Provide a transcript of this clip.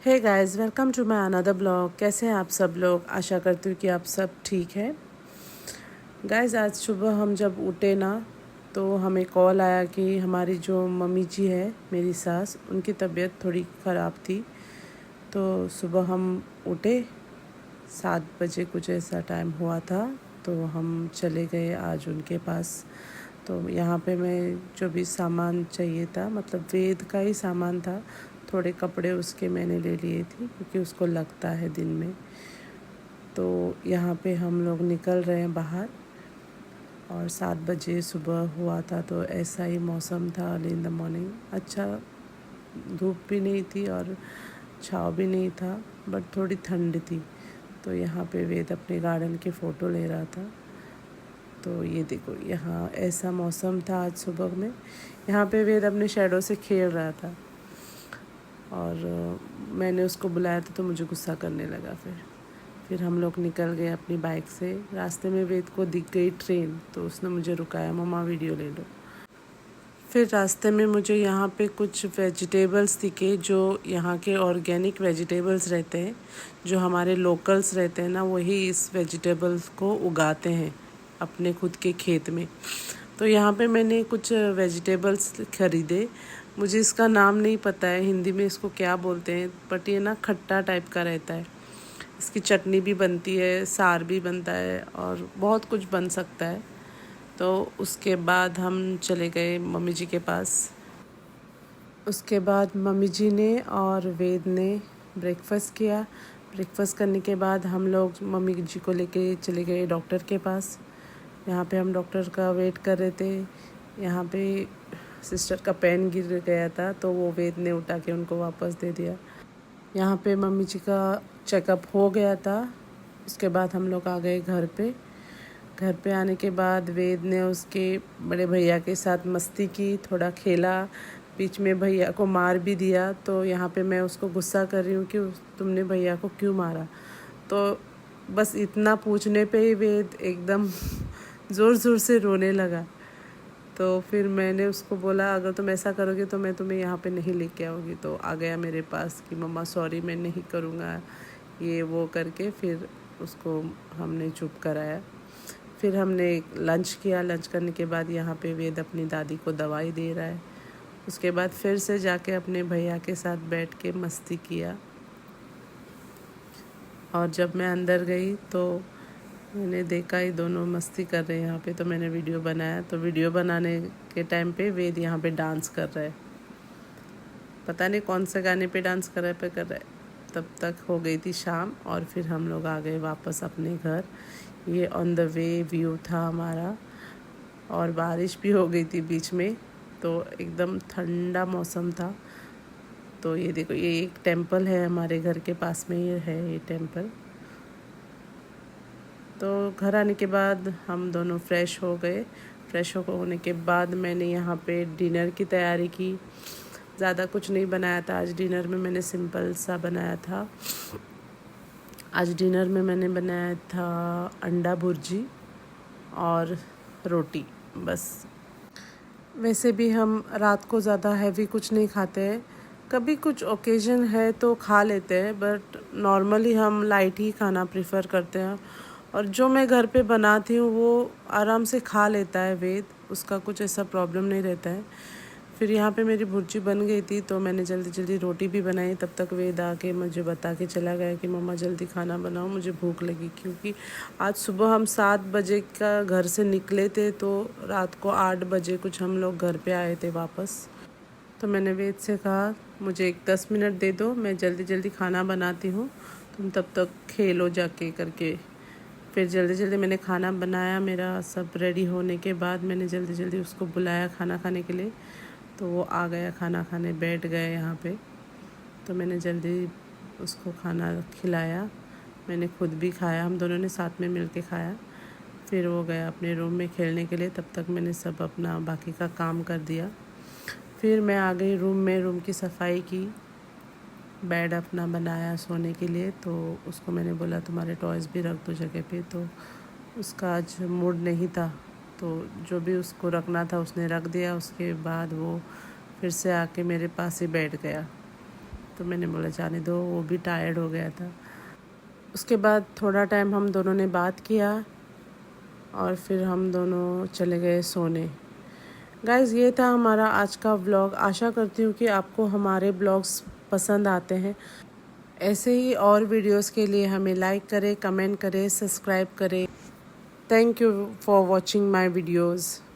Hey guys, welcome to my another blog. कैसे हैं आप सब लोग? आशा करती हूँ कि आप सब ठीक हैं। गाइस, आज सुबह हम जब उठे ना, तो हमें कॉल आया कि हमारी जो मम्मी जी है, मेरी सास, उनकी तबीयत थोड़ी ख़राब थी। तो सुबह हम उठे, 7 बजे कुछ ऐसा टाइम हुआ था। तो हम चले गए आज उनके पास। तो यहाँ पे मैं जो भी सामान चाहिए था, मतलब वेद का ही सामान था, थोड़े कपड़े उसके मैंने ले लिए थे क्योंकि उसको लगता है दिन में। तो यहाँ पे हम लोग निकल रहे हैं बाहर और 7 बजे सुबह हुआ था। तो ऐसा ही मौसम था अर्ली इन द मॉर्निंग। अच्छा, धूप भी नहीं थी और छाँव भी नहीं था, बट थोड़ी ठंड थी। तो यहाँ पे वेद अपने गार्डन के फ़ोटो ले रहा था। तो ये देखो, यहाँ ऐसा मौसम था आज सुबह में। यहाँ पे वेद अपने शैडो से खेल रहा था और मैंने उसको बुलाया था तो मुझे गुस्सा करने लगा। फिर हम लोग निकल गए अपनी बाइक से। रास्ते में वेद को दिख गई ट्रेन, तो उसने मुझे रुकाया, मम्मा वीडियो ले लो। फिर रास्ते में मुझे यहाँ पे कुछ वेजिटेबल्स दिखे, जो यहाँ के ऑर्गेनिक वेजिटेबल्स रहते हैं, जो हमारे लोकल्स रहते हैं ना, वही इस वेजिटेबल्स को उगाते हैं अपने खुद के खेत में। तो यहाँ पे मैंने कुछ वेजिटेबल्स खरीदे। मुझे इसका नाम नहीं पता है हिंदी में इसको क्या बोलते हैं, बट ये ना खट्टा टाइप का रहता है। इसकी चटनी भी बनती है, सार भी बनता है और बहुत कुछ बन सकता है। तो उसके बाद हम चले गए मम्मी जी के पास। उसके बाद मम्मी जी ने और वेद ने ब्रेकफास्ट किया। ब्रेकफास्ट करने के बाद हम लोग मम्मी जी को लेके चले गए डॉक्टर के पास। यहाँ पे हम डॉक्टर का वेट कर रहे थे। यहाँ पे सिस्टर का पेन गिर गया था, तो वो वेद ने उठा के उनको वापस दे दिया। यहाँ पे मम्मी जी का चेकअप हो गया था। उसके बाद हम लोग आ गए घर पे। घर पे आने के बाद वेद ने उसके बड़े भैया के साथ मस्ती की, थोड़ा खेला, बीच में भैया को मार भी दिया। तो यहाँ पे मैं उसको गुस्सा कर रही हूँ कि तुमने भैया को क्यों मारा। तो बस इतना पूछने पे ही वेद एकदम ज़ोर ज़ोर से रोने लगा। तो फिर मैंने उसको बोला, अगर तुम ऐसा करोगे तो मैं तुम्हें यहाँ पे नहीं लेके आऊँगी। तो आ गया मेरे पास कि मम्मा सॉरी, मैं नहीं करूँगा, ये वो करके। फिर उसको हमने चुप कराया। फिर हमने लंच किया। लंच करने के बाद यहाँ पे वेद अपनी दादी को दवाई दे रहा है। उसके बाद फिर से जाके अपने भैया के साथ बैठ के मस्ती किया। और जब मैं अंदर गई तो मैंने देखा ये दोनों मस्ती कर रहे हैं यहाँ पे। तो मैंने वीडियो बनाया। तो वीडियो बनाने के टाइम पे वेद यहाँ पे डांस कर रहा है, पता नहीं कौन से गाने पे डांस कर रहा है। तब तक हो गई थी शाम और फिर हम लोग आ गए वापस अपने घर। ये ऑन द वे व्यू था हमारा और बारिश भी हो गई थी बीच में, तो एकदम ठंडा मौसम था। तो ये देखो, ये एक टेंपल है हमारे घर के पास में, ये है ये टेंपल। तो घर आने के बाद हम दोनों फ्रेश हो गए। फ्रेश होने के बाद मैंने यहाँ पे डिनर की तैयारी की। ज़्यादा कुछ नहीं बनाया था आज डिनर में, मैंने सिंपल सा बनाया था। आज डिनर में मैंने बनाया था अंडा भुर्जी और रोटी, बस। वैसे भी हम रात को ज़्यादा हैवी कुछ नहीं खाते हैं। कभी कुछ ओकेजन है तो खा लेते हैं, बट नॉर्मली हम लाइट ही खाना प्रेफर करते हैं। और जो मैं घर पे बनाती हूँ वो आराम से खा लेता है वेद, उसका कुछ ऐसा प्रॉब्लम नहीं रहता है। फिर यहाँ पे मेरी भुर्जी बन गई थी तो मैंने जल्दी जल्दी रोटी भी बनाई। तब तक वेद आके मुझे बता के चला गया कि मम्मा जल्दी खाना बनाओ, मुझे भूख लगी। क्योंकि आज सुबह हम 7 बजे का घर से निकले थे, तो रात को 8 बजे कुछ हम लोग घर पे आए थे वापस। तो मैंने वेद से कहा, मुझे एक 10 मिनट दे दो, मैं जल्दी जल्दी खाना बनाती हूँ, तुम तब तक खेलो जाके करके। फिर जल्दी जल्दी मैंने खाना बनाया। मेरा सब रेडी होने के बाद मैंने जल्दी जल्दी उसको बुलाया खाना खाने के लिए। तो वो आ गया खाना खाने, बैठ गए यहाँ पे। तो मैंने जल्दी उसको खाना खिलाया, मैंने खुद भी खाया, हम दोनों ने साथ में मिल के खाया। फिर वो गया अपने रूम में खेलने के लिए। तब तक मैंने सब अपना बाकी का काम कर दिया। फिर मैं आ गई रूम में, रूम की सफाई की, बेड अपना बनाया सोने के लिए। तो उसको मैंने बोला तुम्हारे टॉयज़ भी रख दो जगह पे। तो उसका आज मूड नहीं था, तो जो भी उसको रखना था उसने रख दिया। उसके बाद वो फिर से आके मेरे पास ही बैठ गया। तो मैंने बोला जाने दो, वो भी टायर्ड हो गया था। उसके बाद थोड़ा टाइम हम दोनों ने बात किया और फिर हम दोनों चले गए सोने। गाइज़, ये था हमारा आज का व्लॉग। आशा करती हूँ कि आपको हमारे ब्लॉग्स पसंद आते हैं। ऐसे ही और वीडियोस के लिए हमें लाइक करें, कमेंट करें, सब्सक्राइब करें। Thank you for watching my videos.